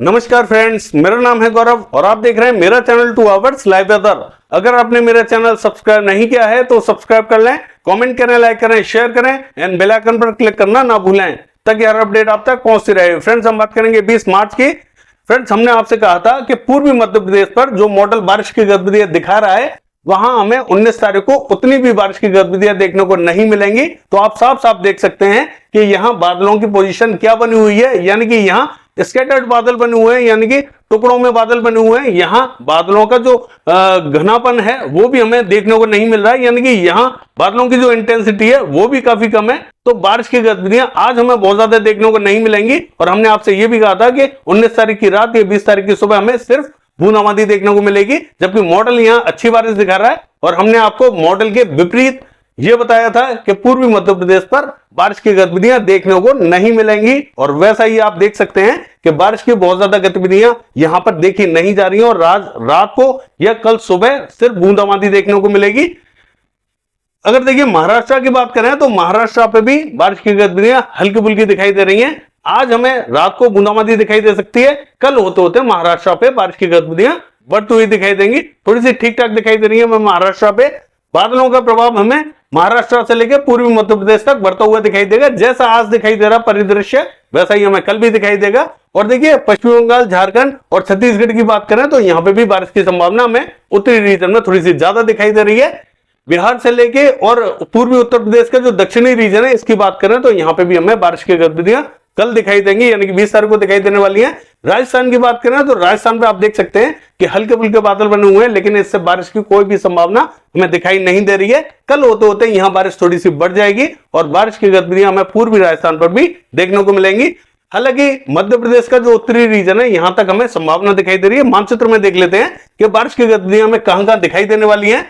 नमस्कार फ्रेंड्स, मेरा नाम है गौरव और आप देख रहे हैं मेरा चैनल 2 आवर्स लाइव वेदर। अगर आपने मेरा चैनल सब्सक्राइब नहीं किया है तो सब्सक्राइब कर लें, कमेंट करें, लाइक करें, शेयर करें एंड बेल आइकन पर क्लिक करना ना भूलें ताकि हर अपडेट आप तक पहुंचती रहे। फ्रेंड्स, हम बात करेंगे 20 मार्च की। फ्रेंड्स, हमने आपसे कहा था कि पूर्वी मध्य प्रदेश पर जो मॉडल बारिश की गतिविधियां दिखा रहा है वहां हमें 19 तारीख को उतनी भी बारिश की गतिविधियां देखने को नहीं मिलेंगी। तो आप साफ साफ देख सकते हैं कि यहाँ बादलों की पोजीशन क्या बनी हुई है, यानी कि यहाँ स्कैटर्ड बादल बने हुए हैं, यानी कि टुकड़ों में बादल बने हुए हैं। यहाँ बादलों का जो घनापन है वो भी हमें देखने को नहीं मिल रहा है, यानी कि यहाँ बादलों की जो इंटेंसिटी है वो भी काफी कम है। तो बारिश की गतिविधियां आज हमें बहुत ज्यादा देखने को नहीं मिलेंगी। और हमने आपसे ये भी कहा था कि 19 तारीख की रात या 20 तारीख की सुबह हमें सिर्फ बूंदाबांदी देखने को मिलेगी, जबकि मॉडल यहाँ अच्छी बारिश दिखा रहा है। और हमने आपको मॉडल के विपरीत ये बताया था कि पूर्वी मध्य प्रदेश पर बारिश की गतिविधियां देखने को नहीं मिलेंगी। और वैसा ही आप देख सकते हैं कि बारिश की बहुत ज्यादा गतिविधियां यहां पर देखी नहीं जा रही हैं और रात को या कल सुबह सिर्फ बूंदाबांदी देखने को मिलेगी। अगर देखिए महाराष्ट्र की बात करें तो महाराष्ट्र पे भी बारिश की गतिविधियां हल्की फुल्की दिखाई दे रही हैं। आज हमें रात को बूंदाबांदी दिखाई दे सकती है, कल होते होते महाराष्ट्र पे बारिश की गतिविधियां बढ़ती हुई दिखाई देंगी। थोड़ी सी ठीक ठाक दिखाई दे रही है महाराष्ट्र पे। बादलों का प्रभाव हमें महाराष्ट्र से लेकर पूर्वी मध्य प्रदेश तक बढ़ता हुआ दिखाई देगा। जैसा आज दिखाई दे रहा परिदृश्य वैसा ही हमें कल भी दिखाई देगा। और देखिए पश्चिम बंगाल, झारखंड और छत्तीसगढ़ की बात करें तो यहाँ पे भी बारिश की संभावना हमें उत्तरी रीजन में थोड़ी सी ज्यादा दिखाई दे रही है। बिहार से लेके और पूर्वी उत्तर प्रदेश का जो दक्षिणी रीजन है इसकी बात करें तो यहाँ पे भी हमें बारिश की गतिविधियां कल दिखाई देंगी, यानी कि 20 तारीख को दिखाई देने वाली हैं। राजस्थान की बात करें तो राजस्थान पे आप देख सकते हैं कि हल्के फुल्के बादल बने हुए हैं, लेकिन इससे बारिश की कोई भी संभावना हमें दिखाई नहीं दे रही है। कल होते होते यहाँ बारिश थोड़ी सी बढ़ जाएगी और बारिश की गतिविधियां हमें पूर्वी राजस्थान पर भी देखने को मिलेंगी। हालांकि मध्य प्रदेश का जो उत्तरी रीजन है यहां तक हमें संभावना दिखाई दे रही है। मानचित्र में देख लेते हैं कि बारिश की गतिविधियां हमें कहां दिखाई देने वाली है।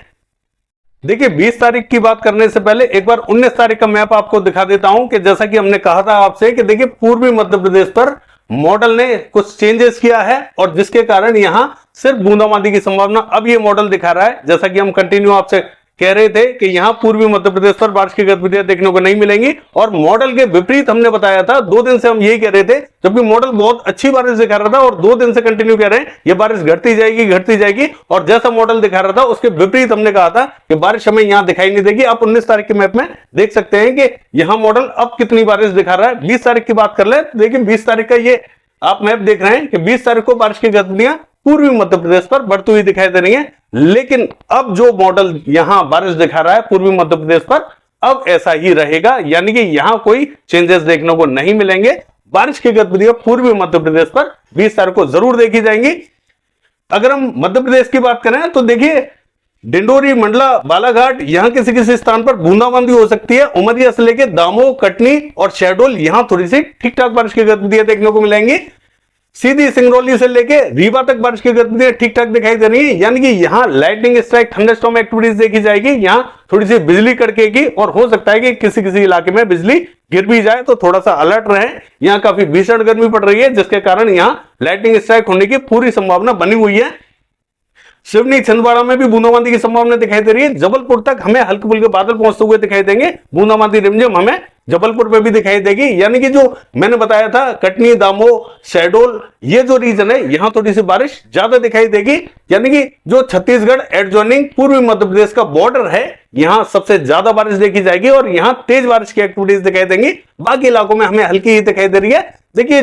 देखिए 20 तारीख की बात करने से पहले एक बार 19 तारीख का मैप आपको दिखा देता हूं कि जैसा कि हमने कहा था आपसे कि देखिए पूर्वी मध्य प्रदेश पर मॉडल ने कुछ चेंजेस किया है और जिसके कारण यहां सिर्फ बूंदाबांदी की संभावना अब ये मॉडल दिखा रहा है। जैसा कि हम कंटिन्यू आपसे कह रहे थे कि यहां पूर्वी मध्य प्रदेश पर बारिश की गतिविधियां देखने को नहीं मिलेंगी और मॉडल के विपरीत हमने बताया था। 2 दिन से हम यही कह रहे थे, जबकि मॉडल बहुत अच्छी बारिश दिखा रहा था और 2 दिन से कंटिन्यू कह रहे हैं ये बारिश घटती जाएगी। और जैसा मॉडल दिखा रहा था उसके विपरीत हमने कहा था कि बारिश हमें यहां दिखाई नहीं देगी। आप 19 तारीख के मैप में देख सकते हैं कि यहां मॉडल अब कितनी बारिश दिखा रहा है। 20 तारीख की बात कर ले, देखिए 20 तारीख का ये आप मैप देख रहे हैं कि 20 तारीख को बारिश की गतिविधियां पूर्वी मध्य प्रदेश पर बढ़ती हुई दिखाई दे रही है। लेकिन अब जो मॉडल यहां बारिश दिखा रहा है पूर्वी मध्य प्रदेश पर अब ऐसा ही रहेगा, यानी कि यहां कोई चेंजेस देखने को नहीं मिलेंगे। बारिश की गतिविधियां पूर्वी मध्य प्रदेश पर 20 तारीख को जरूर देखी जाएंगी। अगर हम मध्य प्रदेश की बात करें तो देखिए डिंडोरी, मंडला, बालाघाट यहां किसी किसी स्थान पर बूंदाबांदी हो सकती है। उमरिया से लेकर दामोह, कटनी और शहडोल यहां थोड़ी सी ठीक ठाक बारिश की गतिविधियां देखने को मिलेंगी। सीधी सिंगरौली से लेके रीवा तक बारिश की गतिविधियां ठीक ठाक दिखाई दे रही है, यानी कि यहाँ लाइटनिंग स्ट्राइक, थंडरस्टॉर्म एक्टिविटीज देखी जाएगी। यहाँ थोड़ी सी बिजली कड़केगी और हो सकता है कि किसी किसी इलाके में बिजली गिर भी जाए, तो थोड़ा सा अलर्ट रहे। यहाँ काफी भीषण गर्मी पड़ रही है जिसके कारण यहाँ लाइटनिंग स्ट्राइक होने की पूरी संभावना बनी हुई है। सिवनी, छिंदवाड़ा में भी बूंदाबांदी की संभावना दिखाई दे रही है। जबलपुर तक हमें हल्के फुल्के बादल पहुंचते हुए दिखाई देंगे। बूंदाबांदी रिमझिम हमें जबलपुर पे भी दिखाई देगी, यानी कि जो मैंने बताया था कटनी, दामोह, शहडोल ये जो रीजन है यहां थोड़ी सी बारिश ज्यादा दिखाई देगी। यानी कि जो छत्तीसगढ़ एडजॉइनिंग पूर्वी मध्य प्रदेश का बॉर्डर है यहां सबसे ज्यादा बारिश देखी जाएगी और यहां तेज बारिश की एक्टिविटीज दिखाई देंगी। बाकी इलाकों में हमें हल्की ही दिखाई दे रही है। देखिए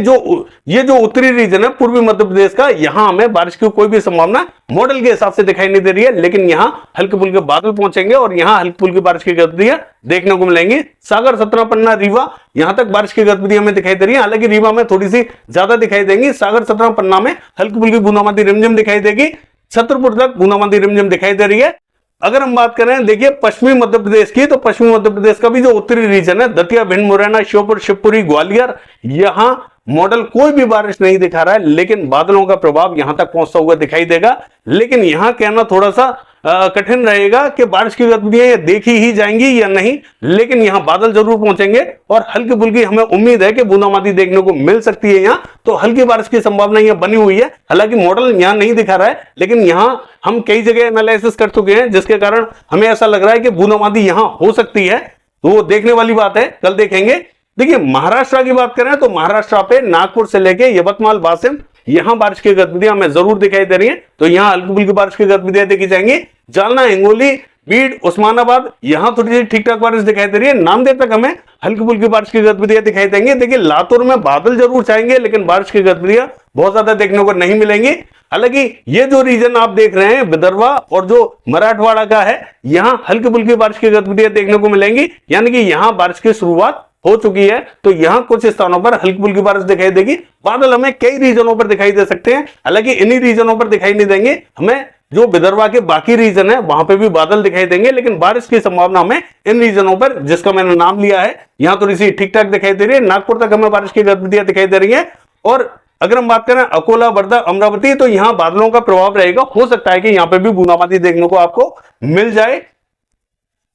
ये जो उत्तरी रीजन है पूर्वी मध्य प्रदेश का यहां हमें बारिश की कोई भी संभावना मॉडल के हिसाब से दिखाई नहीं दे रही है, लेकिन यहां हल्के फुल्के बादल पहुंचेंगे और यहां हल्की फुल्की बारिश की गतिविधियां देखने को मिलेंगी। सागर, सतना, पन्ना, रीवा यहां तक बारिश की गतिविधियां हमें दिखाई दे रही है। हालांकि रीवा में थोड़ी सी ज्यादा दिखाई देंगी। सागर, सतना, पन्ना में हल्की फुल्की बूंदाबांदी रिमझिम दिखाई देगी। छतरपुर तक बूंदाबांदी रिमझिम दिखाई दे रही है। अगर हम बात करें देखिए पश्चिमी मध्य प्रदेश की, तो पश्चिमी मध्य प्रदेश का भी जो उत्तरी रीजन है दतिया, भिंड, मुरैना, श्योपुर, शिवपुरी, ग्वालियर यहां मॉडल कोई भी बारिश नहीं दिखा रहा है, लेकिन बादलों का प्रभाव यहां तक पहुंचता हुआ दिखाई देगा। लेकिन यहां कहना थोड़ा सा कठिन रहेगा कि बारिश की गतिविधियां देखी ही जाएंगी या नहीं, लेकिन यहां बादल जरूर पहुंचेंगे और हल्की फुल्की हमें उम्मीद है कि बूंदाबांदी देखने को मिल सकती है। यहां तो हल्की बारिश की संभावना यहां बनी हुई है। हालांकि मॉडल यहां नहीं दिखा रहा है, लेकिन यहां हम कई जगह एनालिसिस कर चुके हैं जिसके कारण हमें ऐसा लग रहा है कि बूंदाबांदी यहां हो सकती है। तो वो देखने वाली बात है, कल देखेंगे। देखिए महाराष्ट्र की बात करें तो महाराष्ट्र पे नागपुर से लेके यवतमाल, वाशिम यहाँ बारिश की गतिविधियां हमें जरूर दिखाई दे रही है। तो यहाँ हल्की फुल्की बारिश की गतिविधियां देखी जाएंगी। जालना, हिंगोली, बीड, उस्मानाबाद यहाँ थोड़ी सी ठीक ठाक बारिश दिखाई दे रही है। नांदेड़ तक हमें हल्की फुल्की बारिश की गतिविधियां दिखाई देंगी। देखिए लातूर में बादल जरूर छाएंगे लेकिन बारिश की गतिविधियां बहुत ज्यादा देखने को नहीं मिलेंगी। हालांकि ये जो रीजन आप देख रहे हैं विदर्भा और जो मराठवाड़ा का है, यहां हल्की फुल्की बारिश की गतिविधियां देखने को मिलेंगी, यानी कि यहां बारिश की शुरुआत हो चुकी है। तो यहां कुछ स्थानों पर हल्की फुल्की बारिश दिखाई देगी। बादल हमें कई रीजनों पर दिखाई दे सकते हैं, हालांकि इन्हीं रीजनों पर दिखाई नहीं देंगे। हमें जो विदर्भा के बाकी रीजन है वहां पे भी बादल दिखाई देंगे, लेकिन बारिश की संभावना हमें इन रीजनों पर जिसका मैंने नाम लिया है यहां थोड़ी सी ठीक ठाक दिखाई दे रही है। नागपुर तक हमें बारिश की गतिविधियां दिखाई दे रही है। और अगर हम बात करें अकोला, वर्धा, अमरावती, तो यहां बादलों का प्रभाव रहेगा। हो सकता है कि यहां पे भी बूंदाबांदी देखने को आपको मिल जाए।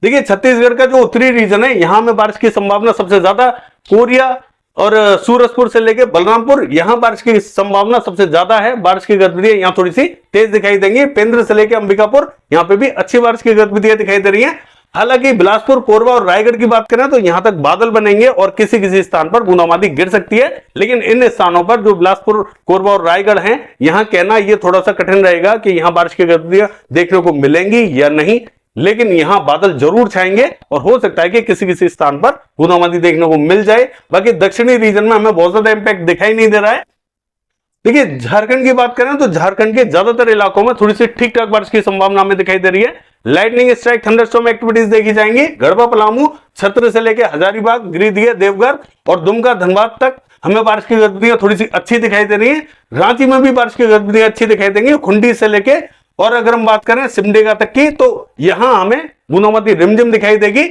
देखिए छत्तीसगढ़ का जो उत्तरी रीजन है यहां में बारिश की संभावना सबसे ज्यादा कोरिया और सूरजपुर से लेकर बलरामपुर, यहां बारिश की संभावना सबसे ज्यादा है। बारिश की गतिविधियां यहां थोड़ी सी तेज दिखाई देंगी। पेंद्र से लेकर अंबिकापुर यहां पे भी अच्छी बारिश की गतिविधियां दिखाई दे रही हैं। हालांकि बिलासपुर, कोरबा और रायगढ़ की बात करें तो यहां तक बादल बनेंगे और किसी किसी स्थान पर बूंदाबांदी गिर सकती है। लेकिन इन स्थानों पर जो बिलासपुर, कोरबा और रायगढ़ हैं, यहां कहना ये थोड़ा सा कठिन रहेगा कि यहां बारिश की गतिविधियां देखने को मिलेंगी या नहीं। लेकिन यहां बादल जरूर छाएंगे और हो सकता है कि किसी किसी स्थान पर बूंदाबांदी देखने को मिल जाए। बाकी दक्षिणी रीजन में हमें बहुत ज्यादा इंपैक्ट दिखाई नहीं दे रहा है। देखिए झारखंड की बात करें तो झारखंड के ज्यादातर इलाकों में थोड़ी सी ठीक ठाक बारिश की संभावना हमें दिखाई दे रही है। लाइटनिंग स्ट्राइक, थंडरस्टॉर्म एक्टिविटीज देखी जाएंगी। गढ़वा, पलामू, छत्र से लेकर हजारीबाग, गिरिडीह, देवघर और दुमका, धनबाद तक हमें बारिश की गतिविधियां थोड़ी सी अच्छी दिखाई दे रही है। रांची में भी बारिश की गतिविधियां अच्छी दिखाई देंगी, खुंडी से लेके और अगर हम बात करें सिमडेगा तक की, तो यहां हमें बूंदाबांदी रिमझिम दिखाई देगी।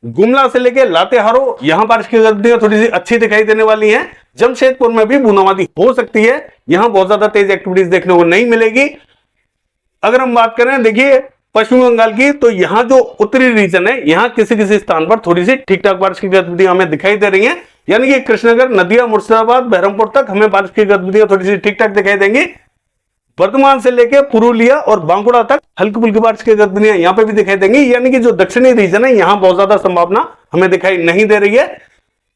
गुमला से लेके लातेहारो यहां बारिश की गतिविधियां थोड़ी सी अच्छी दिखाई देने वाली हैं। जमशेदपुर में भी बूंदाबांदी हो सकती है, यहां बहुत ज्यादा तेज एक्टिविटीज देखने को नहीं मिलेगी। अगर हम बात करें देखिए पश्चिम बंगाल की, तो यहां जो उत्तरी रीजन है यहां किसी किसी स्थान पर थोड़ी सी ठीक ठाक बारिश की गतिविधियां हमें दिखाई दे रही हैं। यानी कि कृष्णनगर, नदिया, मुर्शिदाबाद, बहरमपुर तक हमें बारिश की गतिविधियां थोड़ी सी ठीक ठाक दिखाई देंगी। वर्धमान से लेकर पुरुलिया और बांकुड़ा तक हल्की फुल्की बारिश की गतिविधियां यहां पे भी दिखाई देंगी। यानी कि जो दक्षिणी रीजन है यहां बहुत ज्यादा संभावना हमें दिखाई नहीं दे रही है।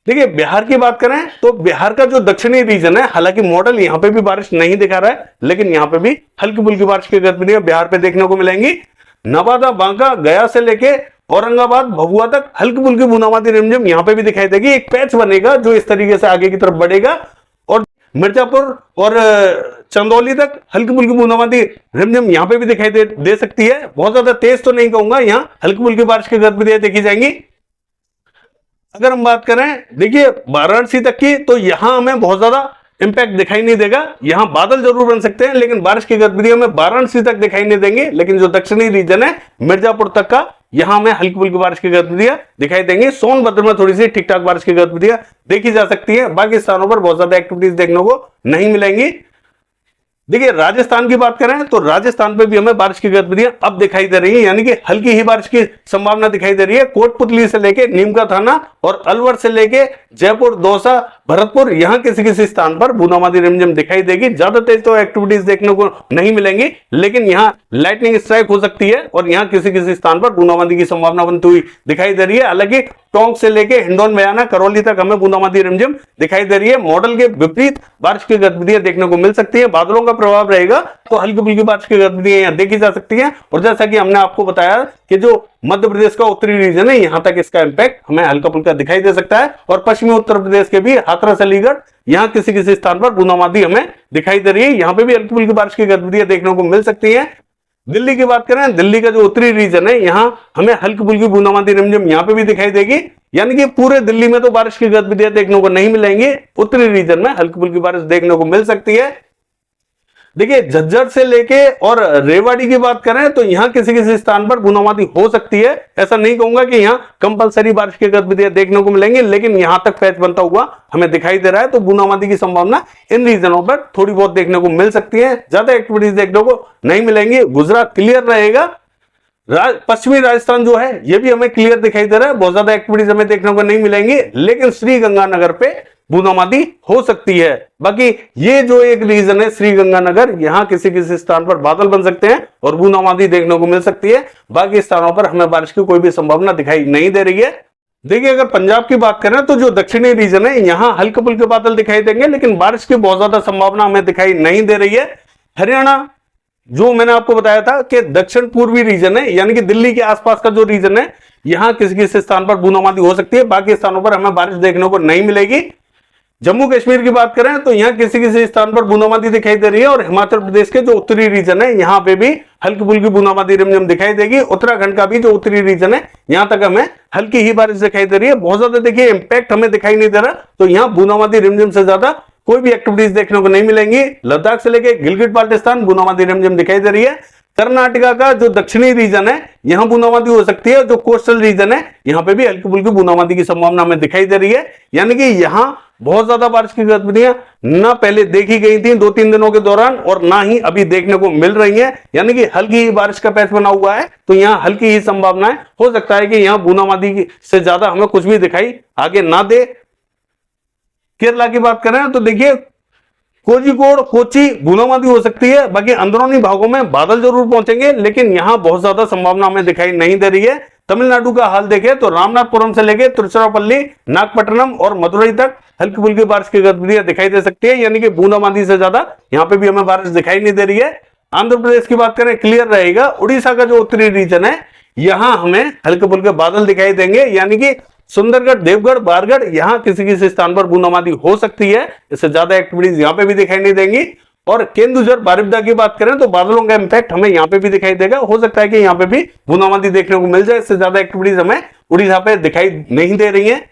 देखिए बिहार की बात करें तो बिहार का जो दक्षिणी रीजन है, हालांकि मॉडल यहां पे भी बारिश नहीं दिखा रहा है, लेकिन यहां पे भी हल्की फुल्की बारिश की गतिविधियां बिहार पे देखने को मिलेंगी। नवादा, बांका, गया से लेके औरंगाबाद, भभुआ तक हल्की फुल्की बूंदाबांदी रिमझिम यहां पे भी दिखाई देगी। एक पैच बनेगा जो इस तरीके से आगे की तरफ बढ़ेगा और मिर्जापुर और चंदौली तक हल्की फुल्की बूंदाबांदी रिमझिम यहां पे भी दिखाई दे सकती है। बहुत ज्यादा तेज तो नहीं कहूंगा, यहां हल्की फुल्की बारिश की गतिविधियां देखी जाएंगी। अगर हम बात करें देखिए वाराणसी तक की, तो यहां हमें बहुत ज्यादा इंपैक्ट दिखाई नहीं देगा। यहां बादल जरूर बन सकते हैं लेकिन बारिश की गतिविधियां हमें वाराणसी तक दिखाई नहीं देंगे। लेकिन जो दक्षिणी रीजन है मिर्जापुर तक का, यहां हमें हल्की फुल्की बारिश की गतिविधियां दिखाई देंगी। सोनभद्र में थोड़ी सी ठीक ठाक बारिश की गतिविधियां देखी जा सकती है। बाकी स्थानों पर बहुत ज्यादा एक्टिविटीज देखने को नहीं मिलेंगी। देखिए राजस्थान की बात करें तो राजस्थान पे भी हमें बारिश की गतिविधियां अब दिखाई दे रही है, यानी कि हल्की ही बारिश की संभावना दिखाई दे रही है। कोटपुतली से लेके नीमका थाना और अलवर से लेके जयपुर, दौसा, भरतपुर, यहां किसी किसी स्थान पर बूंदाबांदी रिमझिम दिखाई देगी। ज्यादा तेज तो एक्टिविटीज देखने को नहीं मिलेंगी, लेकिन यहां लाइटनिंग स्ट्राइक हो सकती है और यहां किसी किसी स्थान पर बूंदाबांदी की संभावना बनती हुई दिखाई दे रही है। हालांकि टोंक से लेके हिंडौन, बयाना, करौली तक हमें बूंदाबांदी रिमझिम दिखाई दे रही है। मॉडल के विपरीत बारिश की गतिविधियां देखने को मिल सकती है। बादलों का प्रभाव रहेगा तो हल्की फुल्की बारिश की गतिविधियां यहां देखी जा सकती हैं। और जैसा कि हमने आपको बताया कि जो मध्य प्रदेश का उत्तरी रीजन है यहां तक इसका इंपैक्ट हमें हल्का फुल्का दिखाई दे सकता है। और पश्चिमी उत्तर प्रदेश के भी हाथरस, अलीगढ़, यहां किसी किसी स्थान पर बूंदाबांदी हमें दिखाई दे रही है। यहां पे भी हल्की फुल्की बारिश की गतिविधियां देखने को मिल सकती है। दिल्ली की बात करें, दिल्ली का जो उत्तरी रीजन है यहां हमें हल्की फुल्की बूंदाबांदी रिमझिम यहां पे भी दिखाई देगी। यानी कि पूरे दिल्ली में तो बारिश की गतिविधियां देखने को नहीं मिलेंगी, उत्तरी रीजन में हल्की फुल्की बारिश देखने को मिल सकती है। देखिए झज्जर से लेके और रेवाड़ी की बात करें तो यहां किसी किसी स्थान पर बूंदाबांदी हो सकती है। ऐसा नहीं कहूंगा कि यहां कंपलसरी बारिश की गतिविधियां देखने को मिलेंगी, लेकिन यहां तक पैच बनता हुआ हमें दिखाई दे रहा है। तो बूंदाबांदी की संभावना इन रीजनों पर थोड़ी बहुत देखने को मिल सकती है, ज्यादा एक्टिविटीज देखने को नहीं मिलेंगी। गुजरात क्लियर रहेगा। पश्चिमी राजस्थान जो है ये भी हमें क्लियर दिखाई दे रहा है, बहुत ज्यादा एक्टिविटीज हमें देखने को नहीं मिलेंगी, लेकिन श्रीगंगानगर पे बूंदाबांदी हो सकती है। बाकी ये जो एक रीजन है श्रीगंगानगर, यहां किसी किसी स्थान पर बादल बन सकते हैं और बूंदाबांदी देखने को मिल सकती है। बाकी स्थानों पर हमें बारिश की कोई भी संभावना दिखाई नहीं दे रही है। देखिए अगर पंजाब की बात करें तो जो दक्षिणी रीजन है यहां हल्के फुल्के बादल दिखाई देंगे, लेकिन बारिश की बहुत ज्यादा संभावना हमें दिखाई नहीं दे रही है। हरियाणा जो मैंने आपको बताया था कि दक्षिण पूर्वी रीजन है, यानी कि दिल्ली के आसपास का जो रीजन है, यहां किसी किसी स्थान पर बूंदाबांदी हो सकती है, बाकी स्थानों पर हमें बारिश देखने को नहीं मिलेगी। जम्मू कश्मीर की बात करें तो यहां किसी किसी स्थान पर बूंदाबांदी दिखाई दे रही है, और हिमाचल प्रदेश के जो उत्तरी रीजन है यहां पे भी हल्की फुल्की बूंदाबांदी रिमझिम दिखाई देगी। उत्तराखंड का भी जो उत्तरी रीजन है यहां तक हमें हल्की ही बारिश दिखाई दे रही है, बहुत ज्यादा देखिए इंपैक्ट हमें दिखाई नहीं दे रहा। तो यहां बूंदाबांदी रिमझिम से ज्यादा कोई भी एक्टिविटीज देखने को नहीं मिलेंगी। लद्दाख से लेकर गिलगिट बाल्टिस्तान बूंदाबांदी रिमझिम दिखाई दे रही है। कर्नाटका का जो दक्षिणी रीजन है यहां बूंदाबांदी हो सकती है, जो कोस्टल रीजन है यहां पे भी हल्की फुल्की बूंदाबांदी की संभावना हमें दिखाई दे रही है। यानी कि यहां बहुत ज्यादा बारिश की गतिविधियां ना पहले देखी गई थी 2-3 दिनों के दौरान, और ना ही अभी देखने को मिल रही है। यानी कि हल्की ही बारिश का पैच बना हुआ है, तो यहां हल्की ही संभावनाएं हो सकता है कि यहां बूंदाबांदी से ज्यादा हमें कुछ भी दिखाई आगे ना दे। केरला की बात करें तो देखिए कोझिकोड कोची बूंदाबांदी हो सकती है, बाकी अंदरूनी भागों में बादल जरूर पहुंचेंगे, लेकिन यहां बहुत ज्यादा संभावना हमें दिखाई नहीं दे रही है। तमिलनाडु का हाल देखें तो रामनाथपुरम से लेकर तिरुचिरापल्ली, नागपट्टनम और मदुरई तक हल्की फुल्की बारिश की गतिविधियां दिखाई दे सकती है, यानी कि बूंदाबांदी से ज्यादा यहां पे भी हमें बारिश दिखाई नहीं दे रही है। आंध्र प्रदेश की बात करें क्लियर रहेगा। उड़ीसा का जो उत्तरी रीजन है यहां हमें हल्के फुल्के बादल दिखाई देंगे, यानी कि सुंदरगढ़, देवगढ़, बारगढ़ यहां किसी किसी स्थान पर बूंदाबांदी हो सकती है, इससे ज्यादा एक्टिविटीज यहां पे भी दिखाई नहीं देंगी। और केंदुझर, बारिपदा की बात करें तो बादलों का इंपैक्ट हमें यहां पे भी दिखाई देगा, हो सकता है कि यहां पे भी बूंदाबांदी देखने को मिल जाए, इससे ज्यादा एक्टिविटीज हमें उड़ीसा पे दिखाई नहीं दे रही है।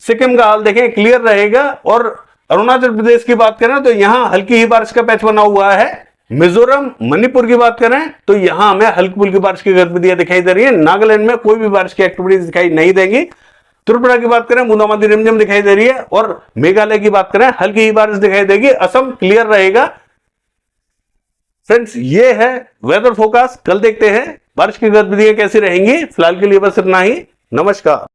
सिक्किम का हाल देखें क्लियर रहेगा। और अरुणाचल प्रदेश की बात करें तो यहां हल्की ही बारिश का पैच बना हुआ है। मिजोरम, मणिपुर की बात करें तो यहां हमें हल्की फुल्की बारिश की गतिविधियां दिखाई दे रही है। नागालैंड में कोई भी बारिश की एक्टिविटीज दिखाई नहीं देंगी। त्रिपुरा की बात करें बूंदाबांदी रिमझिम दिखाई दे रही है, और मेघालय की बात करें हल्की ही बारिश दिखाई देगी। असम क्लियर रहेगा। फ्रेंड्स ये है वेदर फोरकास्ट। कल देखते हैं बारिश की गतिविधियां कैसी रहेंगी। फिलहाल के लिए बस इतना ही। नमस्कार।